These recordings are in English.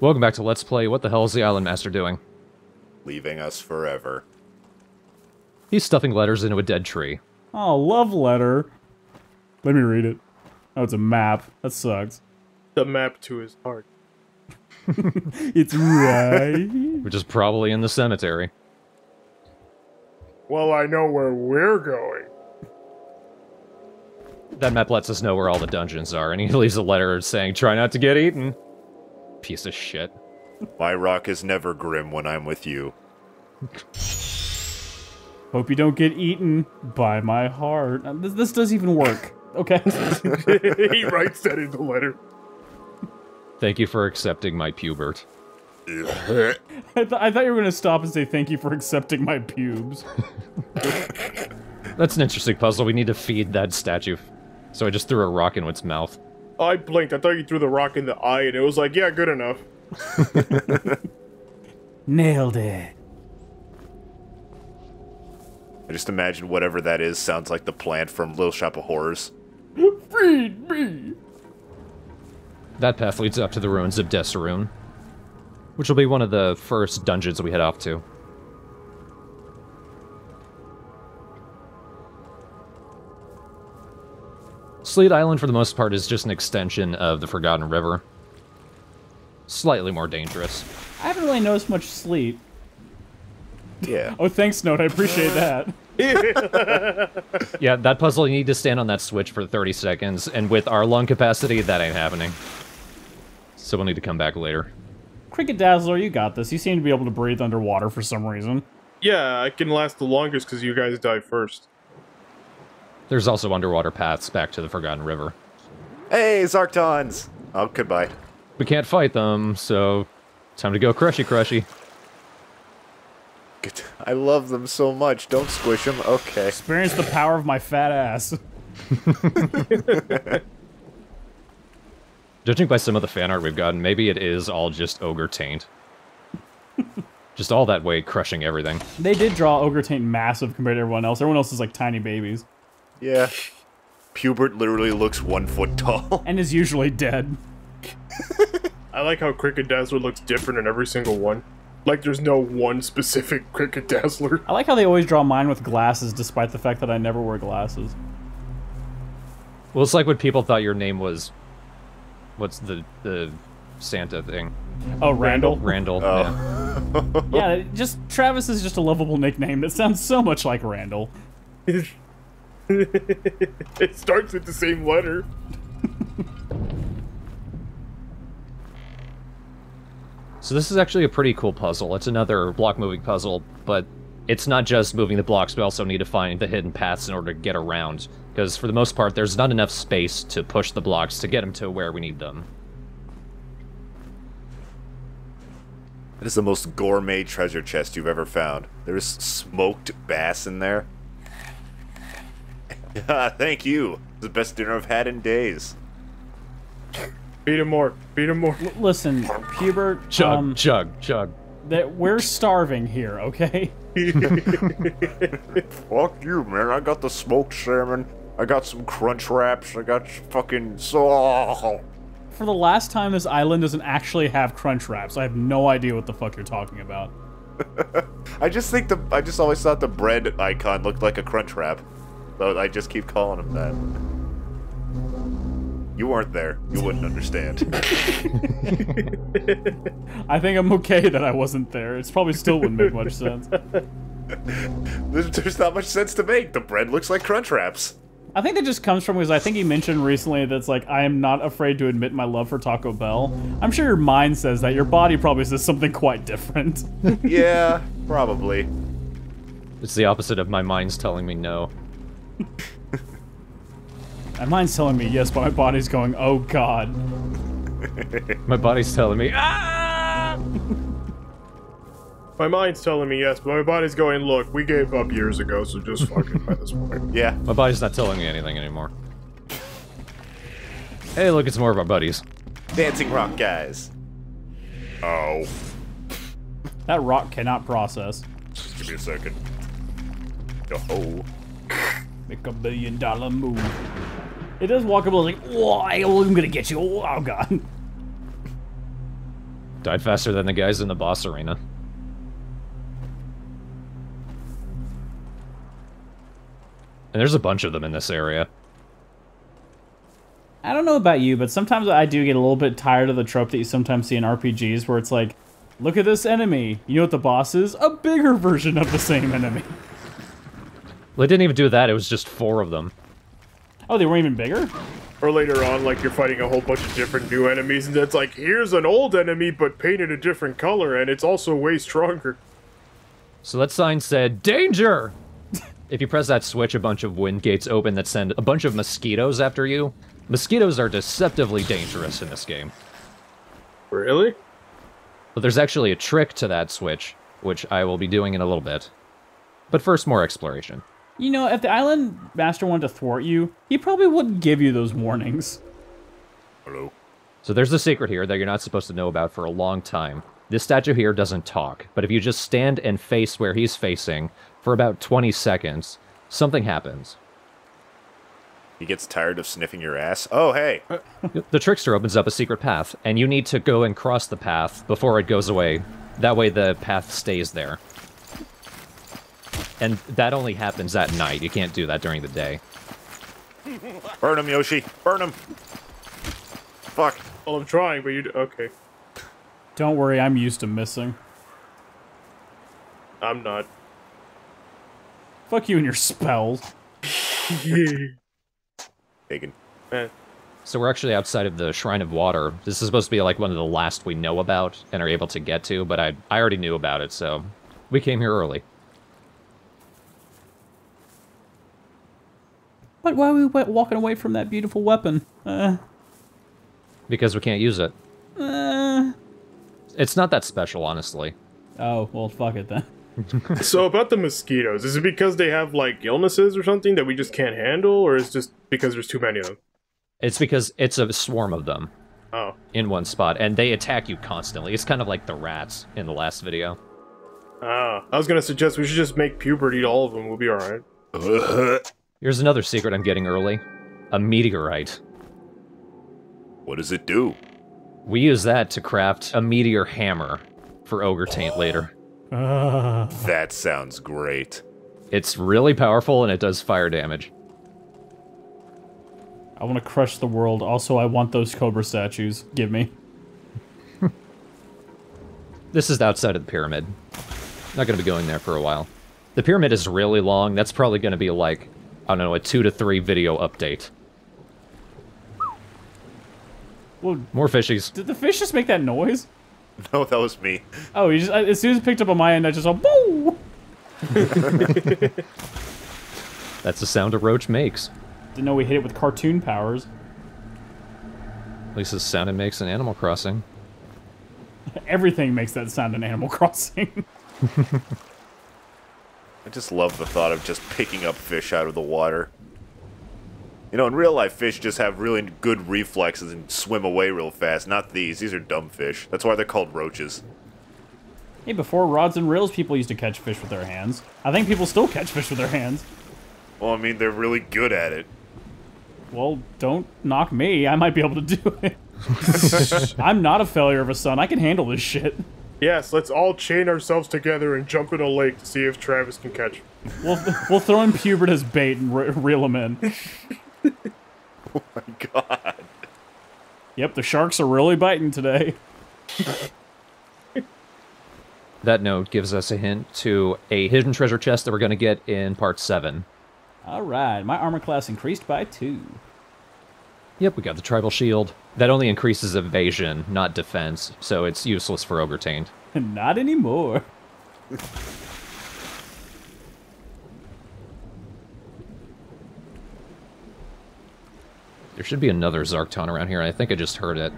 Welcome back to Let's Play. What the hell is the Island Master doing? Leaving us forever. He's stuffing letters into a dead tree. Oh, love letter. Let me read it. Oh, it's a map. That sucks. The map to his heart. It's right. Which is probably in the cemetery. Well, I know where we're going. That map lets us know where all the dungeons are, and he leaves a letter saying, try not to get eaten. Piece of shit. My rock is never grim when I'm with you. Hope you don't get eaten by my heart. This does even work. Okay. He writes that in the letter. Thank you for accepting my pubert. I thought you were going to stop and say thank you for accepting my pubes. That's an interesting puzzle. We need to feed that statue. So I just threw a rock in its mouth. I blinked. I thought you threw the rock in the eye, and it was like, yeah, good enough. Nailed it. I just imagine whatever that is sounds like the plant from Little Shop of Horrors. Feed me. That path leads up to the ruins of Desaroon, which will be one of the first dungeons we head off to. Sleet Island, for the most part, is just an extension of the Forgotten River. Slightly more dangerous. I haven't really noticed much sleet. Yeah. Oh, thanks, Note. I appreciate that. Yeah, that puzzle, you need to stand on that switch for 30 seconds, and with our lung capacity, that ain't happening. So we'll need to come back later. Cricket Dazzler, you got this. You seem to be able to breathe underwater for some reason. Yeah, I can last the longest because you guys die first. There's also underwater paths back to the Forgotten River. Hey, Zarktons! Oh, goodbye. We can't fight them, so time to go crushy crushy. Good. I love them so much. Don't squish them. Okay. Experience the power of my fat ass. Judging by some of the fan art we've gotten, maybe it is all just Ogre Taint. Just all that weight crushing everything. They did draw Ogre Taint massive compared to everyone else. Everyone else is like tiny babies. Yeah. Pubert literally looks 1 foot tall. And is usually dead. I like how Cricket Dazzler looks different in every single one. Like there's no one specific Cricket Dazzler. I like how they always draw mine with glasses, despite the fact that I never wear glasses. Well, it's like when people thought your name was... What's the Santa thing? Oh, Randall? Randall, Oh. yeah. Yeah, just Travis is just a lovable nickname that sounds so much like Randall. It starts with the same letter. So this is actually a pretty cool puzzle. It's another block moving puzzle, but it's not just moving the blocks, we also need to find the hidden paths in order to get around. Because for the most part, there's not enough space to push the blocks to get them to where we need them. That is the most gourmet treasure chest you've ever found. There's smoked bass in there. Thank you. It's the best dinner I've had in days. Beat him more. Beat him more. Listen, Hubert, Chug, chug, chug. that we're starving here, okay? Fuck you, man. I got the smoked salmon. I got some crunch wraps. I got fucking so. For the last time, this island doesn't actually have crunch wraps. I have no idea what the fuck you're talking about. I just always thought the bread icon looked like a crunch wrap. So I just keep calling him that. You weren't there. You wouldn't understand. I think I'm okay that I wasn't there. It probably still wouldn't make much sense. There's not much sense to make. The bread looks like crunch wraps. I think that just comes from, because I think he mentioned recently that's like, I am not afraid to admit my love for Taco Bell. I'm sure your mind says that. Your body probably says something quite different. Yeah, probably. It's the opposite of my mind's telling me no. My mind's telling me yes, but my body's going, oh god. My body's telling me, ah! My mind's telling me yes, but my body's going, look, we gave up years ago, so just fuck it by this point. Yeah. My body's not telling me anything anymore. Hey, look, it's more of our buddies. Dancing rock guys. Oh. That rock cannot process. Just give me a second. Oh. Make $1 billion move. It does walk up like, oh, I'm gonna get you. Oh god. Died faster than the guys in the boss arena. And there's a bunch of them in this area. I don't know about you, but sometimes I do get a little bit tired of the trope that you sometimes see in RPGs where it's like, look at this enemy. You know what the boss is? A bigger version of the same enemy. Well, it didn't even do that, it was just 4 of them. Oh, they weren't even bigger? Or later on, like, you're fighting a whole bunch of different new enemies, and it's like, here's an old enemy, but painted a different color, and it's also way stronger. So that sign said, "Danger!" If you press that switch, a bunch of wind gates open that send a bunch of mosquitoes after you. Mosquitoes are deceptively dangerous in this game. Really? But there's actually a trick to that switch, which I will be doing in a little bit. But first, more exploration. You know, if the island master wanted to thwart you, he probably wouldn't give you those warnings. Hello. So there's a secret here that you're not supposed to know about for a long time. This statue here doesn't talk, but if you just stand and face where he's facing for about 20 seconds, something happens. He gets tired of sniffing your ass? Oh, hey! The trickster opens up a secret path, and you need to go and cross the path before it goes away. That way the path stays there. And that only happens at night. You can't do that during the day. Burn him, Yoshi! Burn him! Fuck. Well, I'm trying, but okay. Don't worry, I'm used to missing. I'm not. Fuck you and your spells. Taken. So we're actually outside of the Shrine of Water. This is supposed to be like one of the last we know about and are able to get to, but I already knew about it, so we came here early. But why are we walking away from that beautiful weapon? Because we can't use it. It's not that special, honestly. Oh, well, fuck it then. So about the mosquitoes, is it because they have, like, illnesses or something that we just can't handle, or is it just because there's too many of them? It's because it's a swarm of them. Oh. In one spot, and they attack you constantly. It's kind of like the rats in the last video. Ah, I was gonna suggest we should just make Pubert eat all of them, we'll be alright. Here's another secret I'm getting early. A meteorite. What does it do? We use that to craft a meteor hammer for Ogre Taint later. That sounds great. It's really powerful and it does fire damage. I want to crush the world. Also, I want those Cobra statues. Give me. This is outside of the pyramid. Not going to be going there for a while. The pyramid is really long. That's probably going to be like, I don't know, a 2 to 3 video update. Well, more fishies. Did the fish just make that noise? No, that was me. Oh, he just, as soon as it picked up on my end, I just went, boo! That's the sound a roach makes. Didn't know we hit it with cartoon powers. At least the sound it makes in Animal Crossing. Everything makes that sound in Animal Crossing. I just love the thought of just picking up fish out of the water. You know, in real life, fish just have really good reflexes and swim away real fast. Not these. These are dumb fish. That's why they're called roaches. Hey, before rods and reels, people used to catch fish with their hands. I think people still catch fish with their hands. Well, I mean, they're really good at it. Well, don't knock me. I might be able to do it. I'm not a failure of a son. I can handle this shit. Yes, let's all chain ourselves together and jump in a lake to see if Travis can catch him. We'll throw in Pubert as bait and reel him in. Oh my god. Yep, the sharks are really biting today. That note gives us a hint to a hidden treasure chest that we're going to get in part 7. Alright, my armor class increased by 2. Yep, we got the tribal shield. That only increases evasion, not defense, so it's useless for Ogre Taint. Not anymore. There should be another Zarkton around here, and I think I just heard it.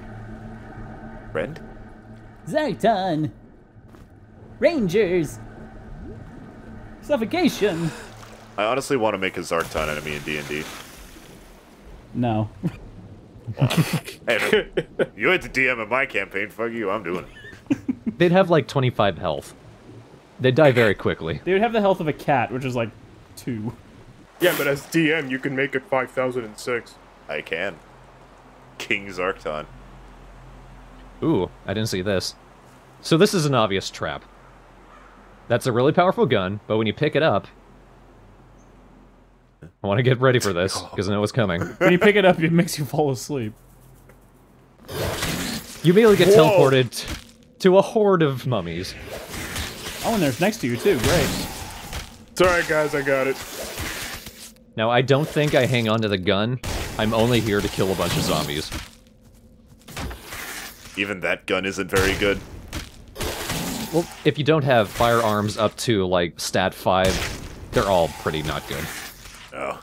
Friend? Zarkton! Rangers! Suffocation! I honestly want to make a Zarkton enemy in D&D. No. Hey, you had the DM in my campaign, fuck you, I'm doing it. They'd have like 25 health. They'd die very quickly. They would have the health of a cat, which is like 2. Yeah, but as DM, you can make it 5,006. I can. King Zarkton. Ooh, I didn't see this. So this is an obvious trap. That's a really powerful gun, but when you pick it up... I want to get ready for this, because I know what's coming. When you pick it up, it makes you fall asleep. You immediately get teleported to a horde of mummies. Oh, and there's next to you, too. Great. It's alright, guys, I got it. Now, I don't think I hang on to the gun. I'm only here to kill a bunch of zombies. Even that gun isn't very good. Well, if you don't have firearms up to, like, stat 5, they're all pretty not good. Oh.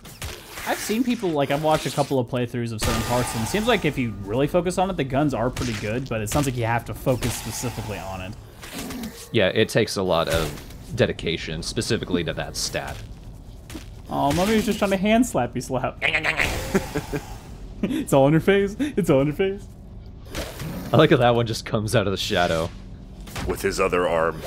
I've seen people, like, I've watched a couple of playthroughs of certain parts, and it seems like if you really focus on it, the guns are pretty good, but it sounds like you have to focus specifically on it. Yeah, it takes a lot of dedication, specifically to that stat. Oh, Mummy's just trying to hand slappy slap. It's all in her face. It's all in her face. I like how that one just comes out of the shadow. With his other arm.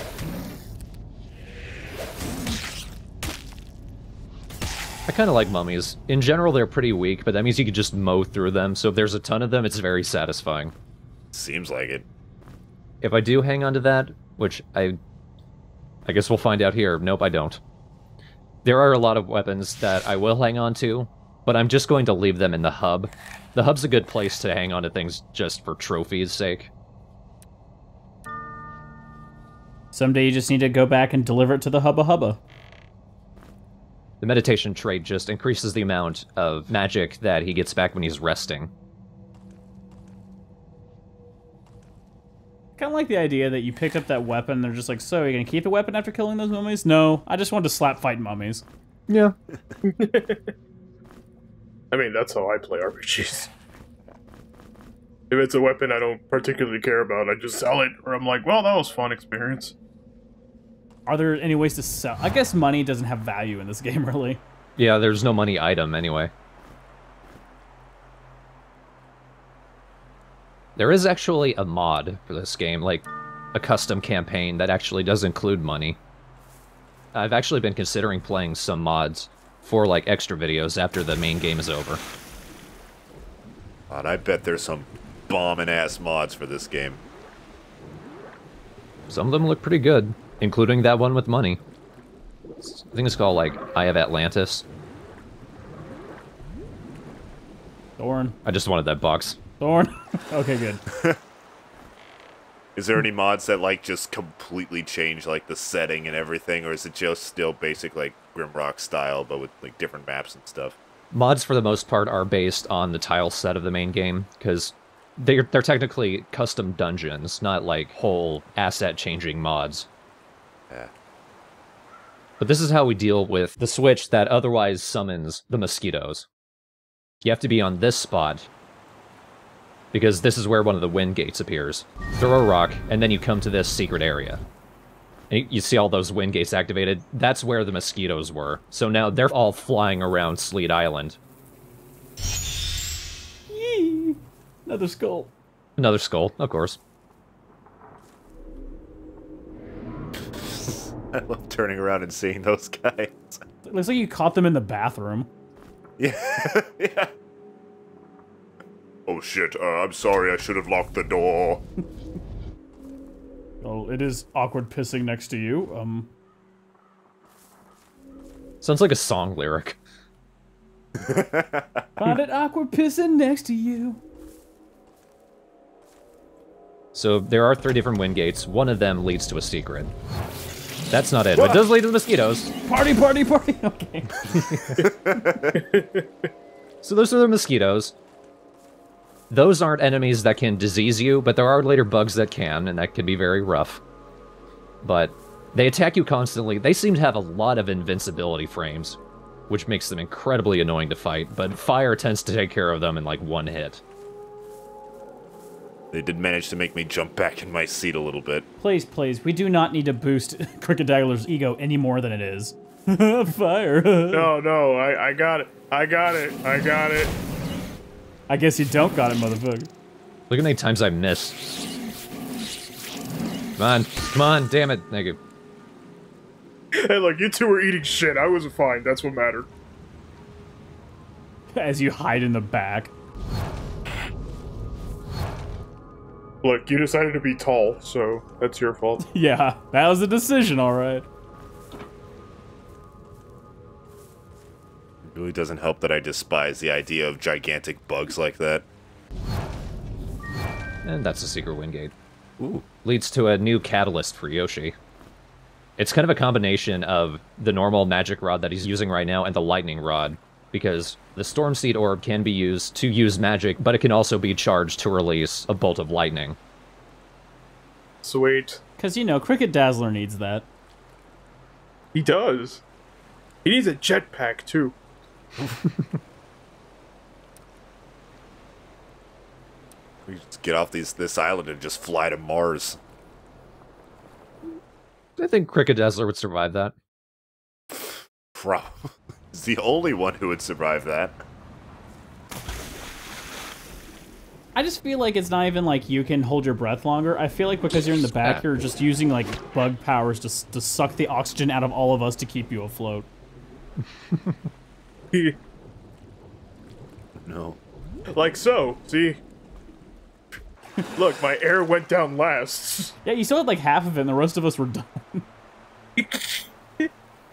I kind of like mummies. In general, they're pretty weak, but that means you can just mow through them, so if there's a ton of them, it's very satisfying. Seems like it. If I do hang on to that, which I guess we'll find out here. Nope, I don't. There are a lot of weapons that I will hang on to, but I'm just going to leave them in the hub. The hub's a good place to hang on to things just for trophies' sake. Someday you just need to go back and deliver it to the Hubba Hubba. The meditation trait just increases the amount of magic that he gets back when he's resting. Kind of like the idea that you picked up that weapon, and they're just like, so, are you gonna keep the weapon after killing those mummies? No, I just wanted to slap fight mummies. Yeah. I mean, that's how I play RPGs. If it's a weapon I don't particularly care about, I just sell it, or I'm like, well, that was a fun experience. Are there any ways to sell? I guess money doesn't have value in this game, really. Yeah, there's no money item anyway. There is actually a mod for this game, like a custom campaign that actually does include money. I've actually been considering playing some mods for like extra videos after the main game is over. God, I bet there's some bombing-ass mods for this game. Some of them look pretty good, including that one with money. I think it's called, like, Eye of Atlantis. Thorn. I just wanted that box. Thorn. Okay, good. Is there any mods that, like, just completely change, like, the setting and everything, or is it just still basic, like, Grimrock style, but with, like, different maps and stuff? Mods, for the most part, are based on the tile set of the main game, because they're technically custom dungeons, not, like, whole asset-changing mods. Yeah. But this is how we deal with the switch that otherwise summons the mosquitoes. You have to be on this spot, because this is where one of the wind gates appears. Throw a rock, and then you come to this secret area. And you see all those wind gates activated? That's where the mosquitoes were. So now they're all flying around Sleet Island. Yee! Another skull. Another skull, of course. I love turning around and seeing those guys. It looks like you caught them in the bathroom. Yeah. Yeah. Oh shit, I'm sorry, I should have locked the door. Oh, it is awkward pissing next to you. Sounds like a song lyric. Find it awkward pissing next to you. So there are 3 different wind gates. One of them leads to a secret. That's not it, but it does lead to the mosquitoes. Party, party, party! Okay. So those are the mosquitoes. Those aren't enemies that can disease you, but there are later bugs that can, and that can be very rough. But they attack you constantly. They seem to have a lot of invincibility frames, which makes them incredibly annoying to fight, but fire tends to take care of them in like one hit. They did manage to make me jump back in my seat a little bit. Please, please, we do not need to boost Cricket Daggler's ego any more than it is. Fire. No, I got it. I got it. I got it. I guess you don't got it, motherfucker. Look how many times I miss. Come on, damn it. Thank you. Hey, look, you two were eating shit. I was fine. That's what mattered. As you hide in the back. Look, you decided to be tall, so that's your fault. Yeah, that was a decision, all right. It really doesn't help that I despise the idea of gigantic bugs like that. And that's a secret wind gate. Ooh. Leads to a new catalyst for Yoshi. It's kind of a combination of the normal magic rod that he's using right now and the lightning rod, because the Storm Seed Orb can be used to use magic, but it can also be charged to release a bolt of lightning. Sweet. Because, you know, Cricket Dazzler needs that. He does. He needs a jetpack, too. We just get off this island and just fly to Mars. I think Cricket Dazzler would survive that. Bro, he's the only one who would survive that. I just feel like it's not even like you can hold your breath longer. I feel like because you're in the back, you're just using like bug powers to suck the oxygen out of all of us to keep you afloat. No. Like so, see? Look, my air went down last. Yeah, you still had like half of it and the rest of us were done.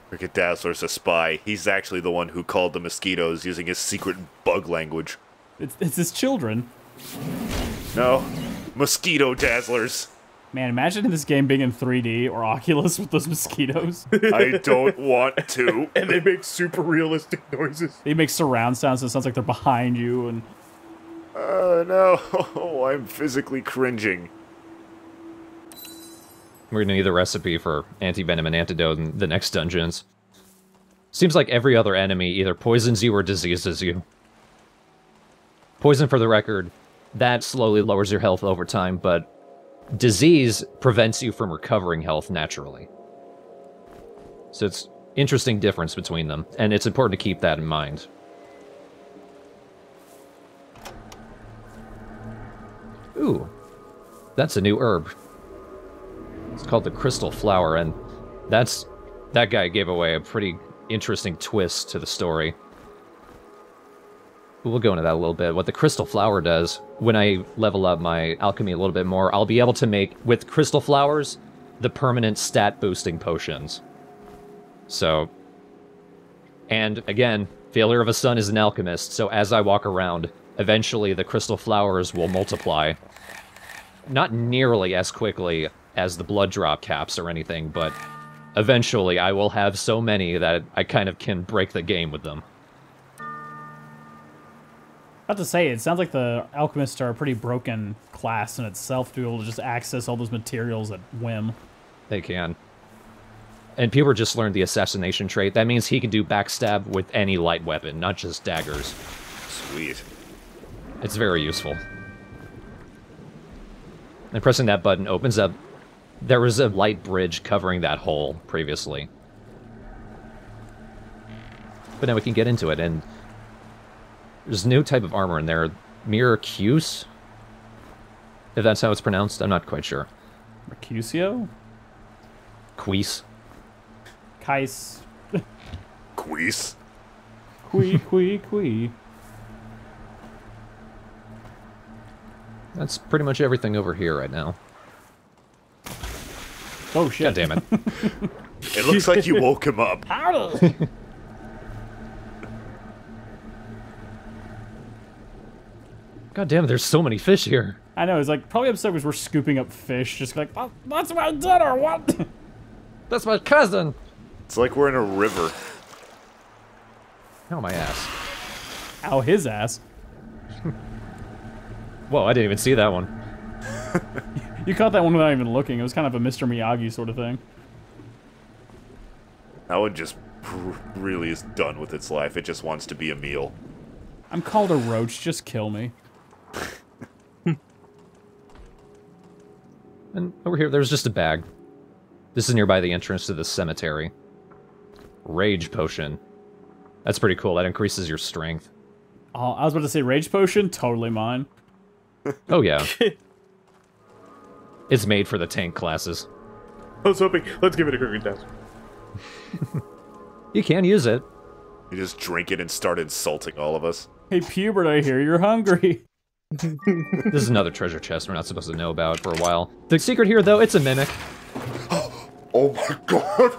Cricket Dazzler's a spy. He's actually the one who called the mosquitoes using his secret bug language. It's his children. No. Mosquito Dazzlers. Man, imagine this game being in 3D or Oculus with those mosquitoes. I don't want to. And they make super realistic noises. They make surround sounds, so it sounds like they're behind you, and... No. I'm physically cringing. We're gonna need the recipe for anti-venom and antidote in the next dungeons. Seems like every other enemy either poisons you or diseases you. Poison, for the record, that slowly lowers your health over time, but disease prevents you from recovering health naturally. So it's interesting difference between them, and it's important to keep that in mind. Ooh, that's a new herb. It's called the Crystal Flower, and that guy gave away a pretty interesting twist to the story. We'll go into that a little bit. What the Crystal Flower does, when I level up my alchemy a little bit more, I'll be able to make, with Crystal Flowers, the permanent stat-boosting potions. So, and again, Failure of a Son is an alchemist, so as I walk around, eventually the Crystal Flowers will multiply. Not nearly as quickly as the blood drop caps or anything, but eventually I will have so many that I kind of can break the game with them. About to say, it sounds like the alchemists are a pretty broken class in itself to be able to just access all those materials at whim. They can. And Puber just learned the assassination trait. That means he can do backstab with any light weapon, not just daggers. Sweet. It's very useful. And pressing that button opens up... There was a light bridge covering that hole previously. But now we can get into it, and... There's a new type of armor in there. Mercuse? If that's how it's pronounced, I'm not quite sure. Mercutio? Queese? Kais. Queese. Quee. That's pretty much everything over here right now. Oh shit. God damn it. It looks like you woke him up. God damn it, there's so many fish here. I know, it's like, probably upset because we're scooping up fish, just like, oh, that's my dinner, what? That's my cousin! It's like we're in a river. Ow, my ass. Ow, his ass. Whoa, I didn't even see that one. You caught that one without even looking. It was kind of a Mr. Miyagi sort of thing. That one just really is done with its life. It just wants to be a meal. I'm called a roach, just kill me. And over here, there's just a bag. This is nearby the entrance to the cemetery. Rage potion. That's pretty cool. That increases your strength. Oh, I was about to say rage potion, totally mine. Oh, yeah. It's made for the tank classes. I was hoping, let's give it a Cricket Dazzler. You can use it. You just drink it and start insulting all of us. Hey, Pubert, I hear you're hungry. This is another treasure chest we're not supposed to know about for a while. The secret here, though, it's a mimic. Oh my god!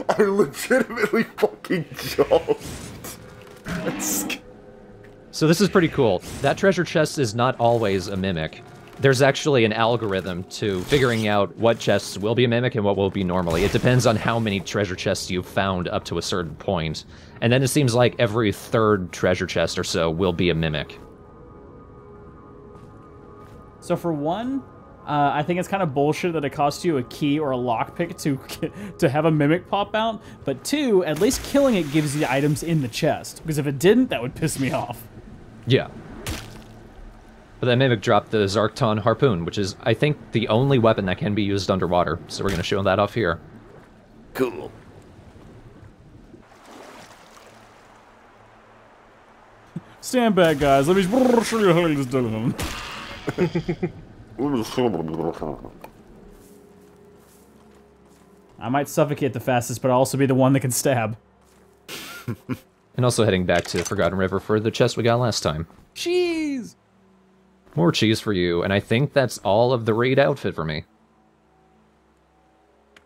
I legitimately fucking jumped! So this is pretty cool. That treasure chest is not always a mimic. There's actually an algorithm to figuring out what chests will be a mimic and what will be normally. It depends on how many treasure chests you've found up to a certain point. And then it seems like every third treasure chest or so will be a mimic. So for one, I think it's kind of bullshit that it costs you a key or a lockpick to have a mimic pop out. But two, at least killing it gives you items in the chest. Because if it didn't, that would piss me off. Yeah. But that mimic dropped the Zarkton harpoon, which is, I think, the only weapon that can be used underwater. So we're going to show that off here. Cool. Stand back, guys. Let me show you how it's done. I might suffocate the fastest, but I'll also be the one that can stab. And also heading back to Forgotten River for the chest we got last time. Cheese! More cheese for you, and I think that's all of the raid outfit for me.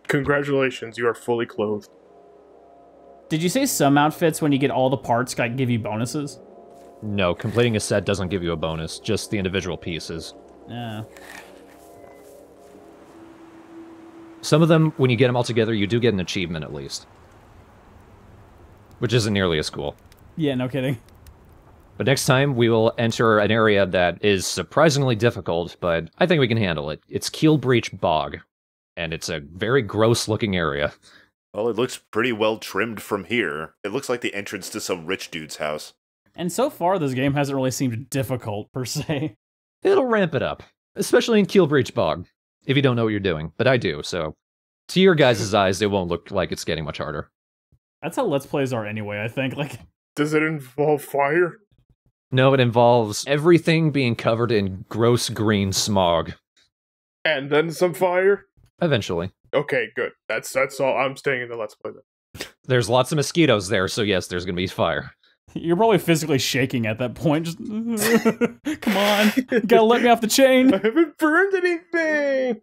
Congratulations, you are fully clothed. Did you say some outfits, when you get all the parts, give you bonuses? No, completing a set doesn't give you a bonus, just the individual pieces. Yeah. Some of them, when you get them all together, you do get an achievement at least. Which isn't nearly as cool. Yeah, no kidding. But next time, we will enter an area that is surprisingly difficult, but I think we can handle it. It's Keel Breach Bog, and it's a very gross-looking area. Well, it looks pretty well trimmed from here. It looks like the entrance to some rich dude's house. And so far, this game hasn't really seemed difficult, per se. It'll ramp it up, especially in Keel Breach Bog, if you don't know what you're doing, but I do, so to your guys' eyes, it won't look like it's getting much harder. That's how Let's Plays are anyway, I think. Does it involve fire? No, it involves everything being covered in gross green smog. And then some fire? Eventually. Okay, good. That's all. I'm staying in the Let's Play then. There's lots of mosquitoes there, so yes, there's gonna be fire. You're probably physically shaking at that point. Just, come on, you gotta let me off the chain. I haven't burned anything.